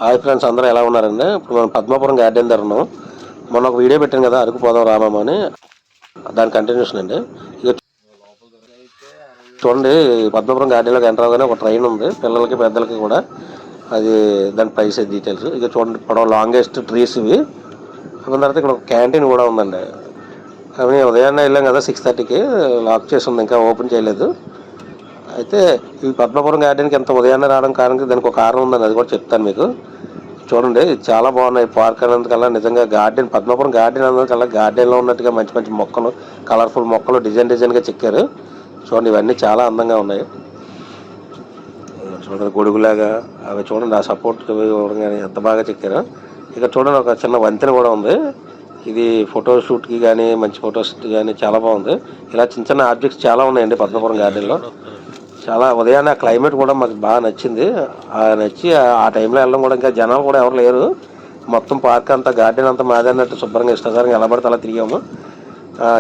Hi friends, అందరూ ఎలా ఉన్నారండి? ఇప్పుడు మనం పద్మాపురం గార్డెన్ దగ్గర ఉన్నాం. మొన్న ఒక వీడియో పెట్టాను కదా, అరకు పోదాం రామమ్మ అని. దాని కంటిన్యూషన్ అండి. ఇక చూడండి, పద్మాపురం గార్డెన్లోకి ఎంటర్ అవగానే ఒక ట్రైన్ ఉంది, పిల్లలకి పెద్దలకి కూడా. అది దాని ప్రైస్ డీటెయిల్స్ ఇక చూడండి. పొడవు లాంగెస్ట్ ట్రీస్ ఇవి. దాని తర్వాత ఇక్కడ ఒక క్యాంటీన్ కూడా ఉందండి. అవి ఉదయాన్నే వెళ్ళాం కదా, 6:30కి. లాక్ చేసి ఉంది, ఇంకా ఓపెన్ చేయలేదు. అయితే ఈ పద్మాపురం గార్డెన్కి ఎంత ఉదయాన్నే రావడం కారణం, దానికి ఒక కారణం ఉందని అది కూడా చెప్తాను మీకు. చూడండి, చాలా బాగున్నాయి. పార్క్ అన్నందుకల్లా నిజంగా గార్డెన్, పద్మాపురం గార్డెన్ అన్నందుకల్లా గార్డెన్లో ఉన్నట్టుగా మంచి మంచి మొక్కలు, కలర్ఫుల్ మొక్కలు డిజైన్గా చెక్కారు. చూడండి, ఇవన్నీ చాలా అందంగా ఉన్నాయి. చూడండి, గొడుగులాగా అవి చూడండి, ఆ సపోర్ట్ కానీ ఎంత బాగా చెక్కారు. ఇక చూడండి, ఒక చిన్న వంతెన కూడా ఉంది. ఇది ఫోటోషూట్కి కానీ, మంచి ఫొటోస్కి కానీ చాలా బాగుంది. ఇలా చిన్న చిన్న ఆబ్జెక్ట్స్ చాలా ఉన్నాయండి పద్మాపురం గార్డెన్లో. చాలా ఉదయాన్నే ఆ క్లైమేట్ కూడా మాకు బాగా నచ్చింది. నచ్చి ఆ టైంలో వెళ్ళడం కూడా, ఇంకా జనాలు కూడా ఎవరు లేరు. మొత్తం పార్క్ అంతా, గార్డెన్ అంతా మాదే అన్నట్టు శుభ్రంగా ఇష్టంగా ఎలా పడితే అలా తిరిగాము.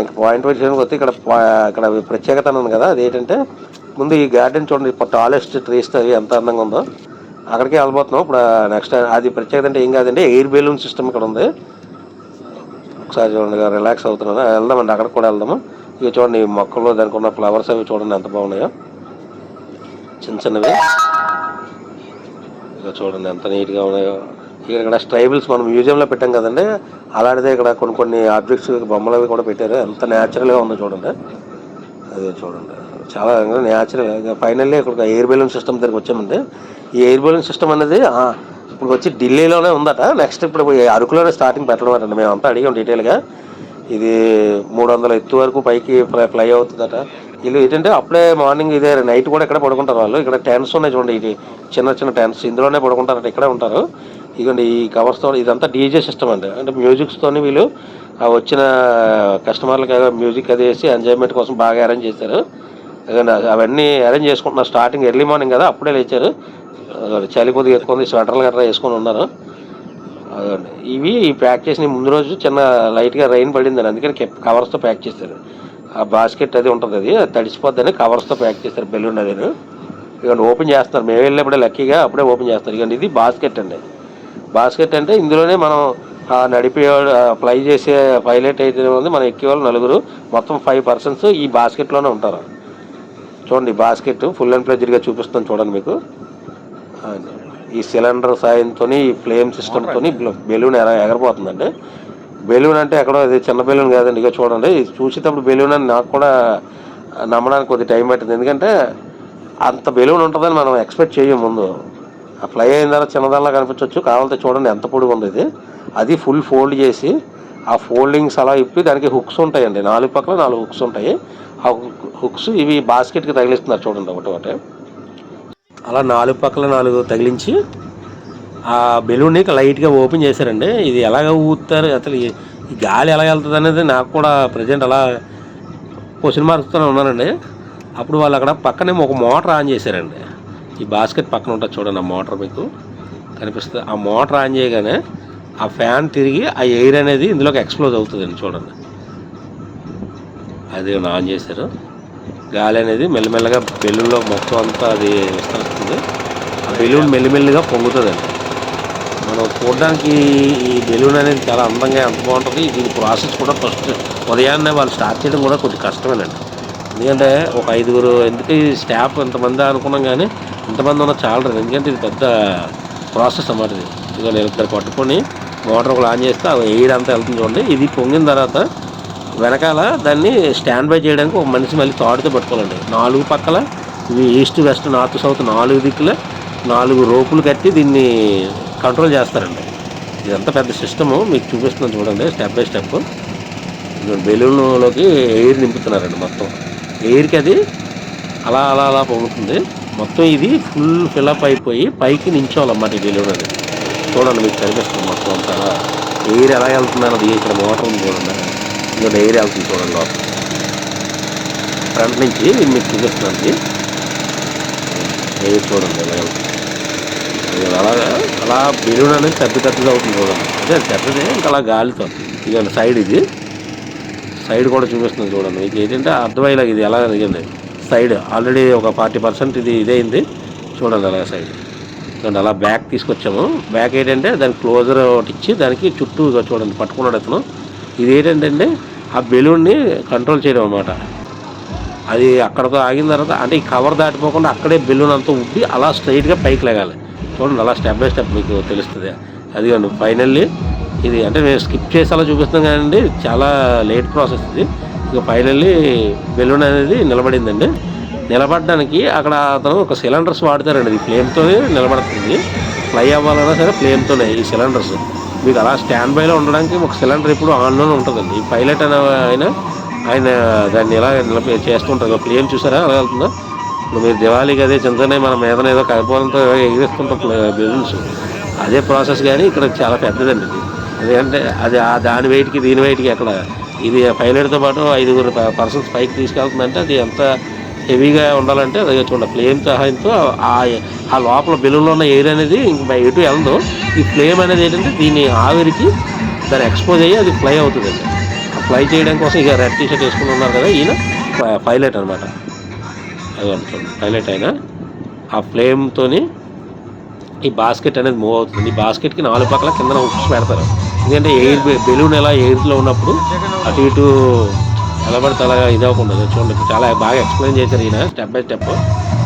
ఇంకా పాయింట్ వైజ్ వస్తే ఇక్కడ ప్రత్యేకత ఉంది కదా, అదేంటంటే ముందు ఈ గార్డెన్ చూడండి, టాలెస్ట్ ట్రీస్ అవి ఎంత అందంగా ఉందో. అక్కడికి వెళ్ళబోతున్నాం ఇప్పుడు. నెక్స్ట్ అది ప్రత్యేకత అంటే ఏం కాదండి, ఎయిర్ బెలూన్ సిస్టమ్ ఇక్కడ ఉంది. ఒకసారి చూడండి, రిలాక్స్ అవుతున్నాను. వెళ్దామండి, అక్కడికి కూడా వెళ్దాము. ఇక చూడండి, ఈ మొక్కలు, దానికి ఉన్న ఫ్లవర్స్ అవి చూడండి ఎంత బాగున్నాయో, చిన్న చిన్నవి. ఇక చూడండి ఎంత నీట్గా ఉన్నాయో. ఇక్కడ ట్రైబల్స్ మనం మ్యూజియంలో పెట్టాం కదండి, అలాంటిదే ఇక్కడ కొన్ని ఆబ్జెక్ట్స్, బొమ్మలు అవి కూడా పెట్టారు. ఎంత న్యాచురల్గా ఉందో చూడండి. అదే చూడండి, చాలా న్యాచురల్. ఇక ఫైనల్లీ ఇక్కడ ఎయిర్ బెలూన్ సిస్టమ్ దగ్గరికి వచ్చామండి. ఈ ఎయిర్ బెలూన్ సిస్టమ్ అనేది ఇప్పుడు వచ్చి ఢిల్లీలోనే ఉందట. నెక్స్ట్ ఇప్పుడు అరకులోనే స్టార్టింగ్ పెట్టడం అండి. మేమంతా అడిగాం డీటెయిల్గా. ఇది 300 ఎత్తు వరకు పైకి ఫ్లై అవుతుందట. వీళ్ళు ఏంటంటే అప్పుడే మార్నింగ్ ఇదే నైట్ కూడా ఇక్కడ పడుకుంటారు వాళ్ళు. ఇక్కడ టెంట్స్ ఉన్నాయి చూడండి, ఇది చిన్న చిన్న టెంట్స్, ఇందులోనే పడుకుంటారంట, ఇక్కడే ఉంటారు. ఇదిగోండి, ఈ కవర్స్తో ఇదంతా డీజే సిస్టమ్ అండి. అంటే మ్యూజిక్స్తోని వీళ్ళు వచ్చిన కస్టమర్లకి మ్యూజిక్ అది వేసి ఎంజాయ్మెంట్ కోసం బాగా అరేంజ్ చేశారు. అవన్నీ అరేంజ్ చేసుకుంటున్నారు. స్టార్టింగ్ ఎర్లీ మార్నింగ్ కదా, అప్పుడే లేచారు. చలి కొద్దిగా ఎక్కువ, స్వెటర్లు గట్రా వేసుకొని ఉన్నారు. ఇవి ప్యాక్ చేసిన ముందు రోజు చిన్న లైట్గా రైన్ పడిందని, అందుకని కవర్స్తో ప్యాక్ చేశారు. ఆ బాస్కెట్ అది ఉంటుంది, అది తడిసిపోద్దని కవర్స్తో ప్యాక్ చేస్తారు. బెలూన్ అది ఇక ఓపెన్ చేస్తారు. మేము వెళ్ళినప్పుడే లక్కీగా అప్పుడే ఓపెన్ చేస్తారు. ఇక ఇది బాస్కెట్ అండి. బాస్కెట్ అంటే ఇందులోనే మనం నడిపేవాడు, ఫ్లై చేసే పైలట్ అయితే ఉంది, మనం ఎక్కేవాళ్ళు నలుగురు, మొత్తం 5 persons ఈ బాస్కెట్లోనే ఉంటారు. చూడండి, బాస్కెట్ ఫుల్ అండ్ ప్లెడ్జ్డ్గా చూపిస్తాను చూడండి మీకు. ఈ సిలిండర్ సాయంతో, ఈ ఫ్లేమ్ సిస్టమ్తో బెలూన్ ఎగరబోతుందండి. బెలూన్ అంటే ఎక్కడో అది చిన్న బెలూన్ కాదండి. ఇక చూడండి, చూసేటప్పుడు బెలూన్ అని నాకు కూడా నమ్మడానికి కొద్ది టైం పట్టింది. ఎందుకంటే అంత బెలూన్ ఉంటుందని మనం ఎక్స్పెక్ట్ చేయం ముందు. ఆ ఫ్లై అయిన తర్వాత చిన్నదానిలా కనిపించవచ్చు, కావాలంటే చూడండి ఎంత పొడుగు ఉంది ఇది. అది ఫుల్ ఫోల్డ్ చేసి, ఆ ఫోల్డింగ్స్ అలా ఇప్పి దానికి హుక్స్ ఉంటాయండి. 4 పక్కల 4 హుక్స్ ఉంటాయి. ఆ హుక్స్ ఇవి బాస్కెట్కి తగిలిస్తున్నారు చూడండి, ఒకటి అలా 4 పక్కల 4 తగిలించి ఆ బెలూన్ని లైట్గా ఓపెన్ చేశారండి. ఇది ఎలాగ ఊతారు, అసలు ఈ గాలి ఎలా వెళ్తుంది అనేది నాకు కూడా ప్రజెంట్ అలా క్వశ్చన్ మార్క్స్తోనే ఉన్నానండి. అప్పుడు వాళ్ళు అక్కడ పక్కనే ఒక మోటార్ ఆన్ చేశారండి. ఈ బాస్కెట్ పక్కన ఉంటుంది చూడండి, ఆ మోటార్ మీకు కనిపిస్తుంది. ఆ మోటార్ ఆన్ చేయగానే ఆ ఫ్యాన్ తిరిగి ఆ ఎయిర్ అనేది ఇందులోకి ఎక్స్ప్లోజ్ అవుతుందండి. చూడండి, అది ఆన్ చేశారు. గాలి అనేది మెల్లమెల్లగా బెలూన్లో మొత్తం అంతా అది విస్తరిస్తుంది. ఆ బెలూన్ మెల్లిమెల్లిగా పొంగుతుందండి. మనం చూడడానికి ఈ బెలూన్ అనేది చాలా అందంగా ఎంత బాగుంటుంది. దీని ప్రాసెస్ కూడా ఫస్ట్ ఉదయాన్నే వాళ్ళు స్టార్ట్ చేయడం కూడా కొద్దిగా కష్టమేనండి. ఎందుకంటే ఒక 5గురు, ఎందుకు ఈ స్టాఫ్ ఇంతమంది అనుకున్నాం, కానీ ఇంతమంది ఉన్న చాలరు. ఎందుకంటే ఇది పెద్ద ప్రాసెస్ అన్నమాట. ఇది నేను ఇద్దరు పట్టుకొని మోటార్ ఒకటి ఆన్ చేస్తే ఆ ఎయిర్ అంతా వెళ్తుంది చూడండి. ఇది పొంగిన తర్వాత వెనకాల దాన్ని స్టాండ్ బై చేయడానికి ఒక మనిషి మళ్ళీ తాడుతో పట్టుకోవాలండి. 4 పక్కల ఇవి ఈస్ట్ వెస్ట్ నార్త్ సౌత్ 4 దిక్కుల 4 రోపులు కట్టి దీన్ని కంట్రోల్ చేస్తారండి. ఇదంతా పెద్ద సిస్టము మీకు చూపిస్తున్నాను చూడండి, స్టెప్ బై స్టెప్. బెలూన్లోకి ఎయిర్ నింపుతున్నారండి. మొత్తం ఎయిర్కి అది అలా అలా అలా పొంగుతుంది. మొత్తం ఇది ఫుల్ ఫిలప్ అయిపోయి పైకి నించోవాలన్నమాట ఈ బెలూన్ అనేది. చూడండి, మీకు కనిపిస్తుంది మొత్తం అంతా ఎయిర్ ఎలా వెళ్తుంది అన్నది. ఇక్కడ మోటార్ ఉంది చూడండి, ఇందులో ఎయిర్ వెళ్తుంది చూడండి లోపల. ఫ్రంట్ నుంచి మీకు చూపిస్తున్నాను, ఎయిర్ చూడండి ఎలా వెళ్తుంది. అలాగా అలా బెలూన్ అనేది పెద్దగా అవుతుంది చూడండి. అదే పెద్దదే, ఇంకా అలా గాలితో. ఇదండి సైడ్, ఇది సైడ్ కూడా చూపిస్తుంది చూడండి. మీకు ఏంటంటే అర్థమయ్యేలాగా ఇది ఎలా దిగండి. సైడ్ ఆల్రెడీ ఒక 40% ఇది ఇదైంది చూడండి. అలాగే సైడ్ చూడండి అలా బ్యాక్ తీసుకొచ్చాము. బ్యాక్ ఏంటంటే దానికి క్లోజర్ ఒకటి ఇచ్చి దానికి చుట్టూ చూడండి పట్టుకున్నాడు అతను. ఇది ఏంటంటే ఆ బెలూన్ని కంట్రోల్ చేయడం అన్నమాట. అది అక్కడితో ఆగిన తర్వాత అంటే ఈ కవర్ దాటిపోకుండా అక్కడే బెలూన్ అంతా ఉబ్బి అలా స్ట్రైట్గా పైకి లేగాలి. చూడండి అలా స్టెప్ బై స్టెప్ మీకు తెలుస్తుంది. అదిగోండి ఫైనల్లీ ఇది అంటే నేను స్కిప్ చేసి అలా చూపిస్తున్నాను కానీ చాలా లేట్ ప్రాసెస్ ఇది. ఇక ఫైనల్లీ బెలూన్ అనేది నిలబడిందండి. నిలబడడానికి అక్కడ అతను ఒక సిలిండర్స్ వాడతారండి. ఇది ఫ్లేమ్తోనే నిలబడుతుంది. ఫ్లై అవ్వాలన్నా సరే ఫ్లేమ్తోనే ఈ సిలిండర్స్. మీకు అలా స్టాండ్ బైలో ఉండడానికి ఒక సిలిండర్ ఎప్పుడు ఆన్లోనే ఉంటుందండి. ఈ పైలట్ అనే ఆయన దాన్ని ఎలా చేస్తుంటారు. ఫ్లేమ్ చూసారా అలా వెళ్తుందో. ఇప్పుడు మీరు దివాళీకి అదే చింతనే మన మీద ఏదో కైపోలంతో ఎగిరిస్తుంటాం బెలూన్స్. అదే ప్రాసెస్ కానీ ఇక్కడ చాలా పెద్దదండి ఇది. ఎందుకంటే అది దాని వెయిట్కి దీని వెయిట్కి అక్కడ ఇది పైలట్తో పాటు 5 పర్సన్స్ పైకి తీసుకెళ్తుందంటే అది ఎంత హెవీగా ఉండాలంటే అది చూడండి ఫ్లేమ్ సహాయంతో ఆ లోపల బెలూన్లో ఉన్న ఎయిర్ అనేది ఇంక ఎటు వెళ్దో ఈ ఫ్లేమ్ అనేది ఏంటంటే దీని ఆవిరికి దాన్ని ఎక్స్పోజ్ అయ్యి అది ఫ్లై అవుతుందండి. ఆ ఫ్లై చేయడం కోసం ఇక రెడ్ టీ షర్ట్ వేసుకుని ఉన్నారు కదా ఈయన పైలట్ అనమాట. అది చూడండి పైలట్ అయినా ఆ ఫ్లేమ్తోని ఈ బాస్కెట్ అనేది మూవ్ అవుతుంది. ఈ బాస్కెట్కి 4 పక్కల కింద హుక్స్ పెడతారు. ఎందుకంటే ఎయిర్ బెలూన్ ఎలా ఎయిర్లో ఉన్నప్పుడు అటు ఇటు ఎలా పడితే అలా ఇదవకుండా. చూడండి చాలా బాగా ఎక్స్ప్లెయిన్ చేశారు ఈయన స్టెప్ బై స్టెప్.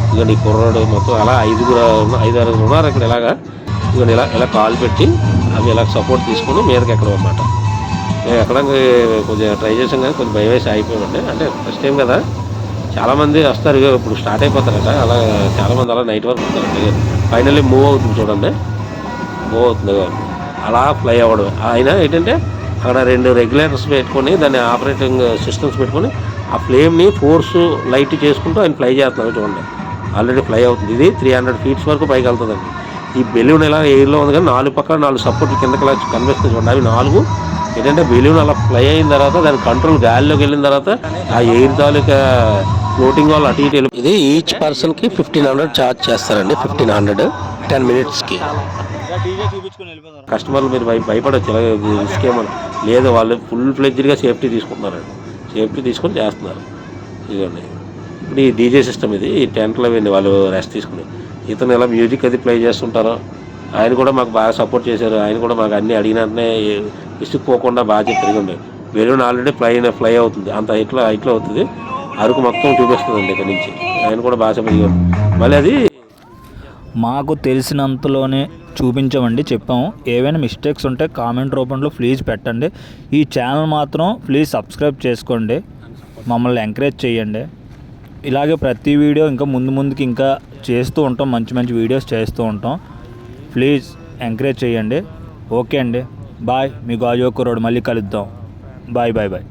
ఇదిగోండి ఈ కుర్రాడు మొత్తం అలా 5-6 ఉన్నారు ఇక్కడ. ఇలాగా ఇదిగోండి ఇలా కాలు పెట్టి అవి ఇలా సపోర్ట్ తీసుకొని మీదకి ఎక్కడం అన్నమాట. మేము ఎక్కడానికి కొంచెం ట్రై చేసాం కానీ కొంచెం భయం వేసి ఆగిపోయామండి. అంటే ఫస్ట్ టైం కదా చాలామంది వస్తారు ఇప్పుడు స్టార్ట్ అయిపోతారట. అలా చాలామంది అలా నైట్ వరకు వస్తారంట. ఫైనల్లీ మూవ్ అవుతుంది చూడండి. మూవ్ అవుతుంది అలా ఫ్లై అవ్వడం. ఆయన ఏంటంటే అక్కడ 2 రెగ్యులేటర్స్ పెట్టుకొని దాన్ని ఆపరేటింగ్ సిస్టమ్స్ పెట్టుకొని ఆ ఫ్లేమ్ని ఫోర్స్ లైట్ చేసుకుంటూ ఆయన ఫ్లై చేస్తున్నారు చూడండి. ఆల్రెడీ ఫ్లై అవుతుంది. ఇది 300 ఫీట్స్ వరకు పైకి వెళ్తుందండి. ఈ బెలూన్ ఎలా ఎయిర్లో ఉంది కానీ 4 పక్కల 4 సపోర్ట్లు కిందకి కనిపిస్తుంది చూడండి. అవి 4 ఏంటంటే బెలూన్ అలా ఫ్లై అయిన తర్వాత దాని కంట్రోల్ గాలిలోకి వెళ్ళిన తర్వాత ఆ ఎయిర్ తాలూకా ఫ్లోటింగ్ వాళ్ళు అటు ఇటు ఇది ఈచ్ పర్సన్కి 1500 ఛార్జ్ చేస్తారండి. 1500 10 మినిట్స్కి. కస్టమర్లు మీరు భయపడవచ్చు ఇలా రిస్క్ ఏమన్నా లేదు. వాళ్ళు ఫుల్ ఫ్లెడ్జ్డ్గా సేఫ్టీ తీసుకుంటున్నారండి. సేఫ్టీ తీసుకొని చేస్తున్నారు. ఇదండి ఇప్పుడు ఈ డీజే సిస్టమ్ ఇది ఈ టెంట్లో వెళ్ళి వాళ్ళు రెస్ట్ తీసుకుని ఇతను ఇలా మ్యూజిక్ అది ప్లే చేస్తుంటారు. ఆయన కూడా మాకు బాగా సపోర్ట్ చేశారు. ఆయన కూడా మాకు అన్నీ అడిగిన వెంటనే విసుక్కుపోకుండా బాగా చెప్పారు. బెలూన్ ఆల్రెడీ ఫ్లై అవుతుంది. అంత హైట్లో అవుతుంది. అరకు మొత్తం చూపిస్తుందండి ఇక్కడ నుంచి. ఆయన కూడా బాగా చెప్పారు. మళ్ళీ అది మాకు తెలిసినంతలోనే చూపించామండి, చెప్పాము. ఏవైనా మిస్టేక్స్ ఉంటే కామెంట్ రూపంలో ప్లీజ్ పెట్టండి. ఈ ఛానల్ మాత్రం ప్లీజ్ సబ్స్క్రైబ్ చేసుకోండి. మమ్మల్ని ఎంకరేజ్ చేయండి. ఇలాగే ప్రతి వీడియో ఇంకా ముందుకి ఇంకా చేస్తూ ఉంటాం. మంచి వీడియోస్ చేస్తూ ఉంటాం. ప్లీజ్ ఎంకరేజ్ చేయండి. ఓకే అండి, బాయ్. మీ గాజు కుర్రోడు మళ్ళీ కలుద్దాం. బాయ్.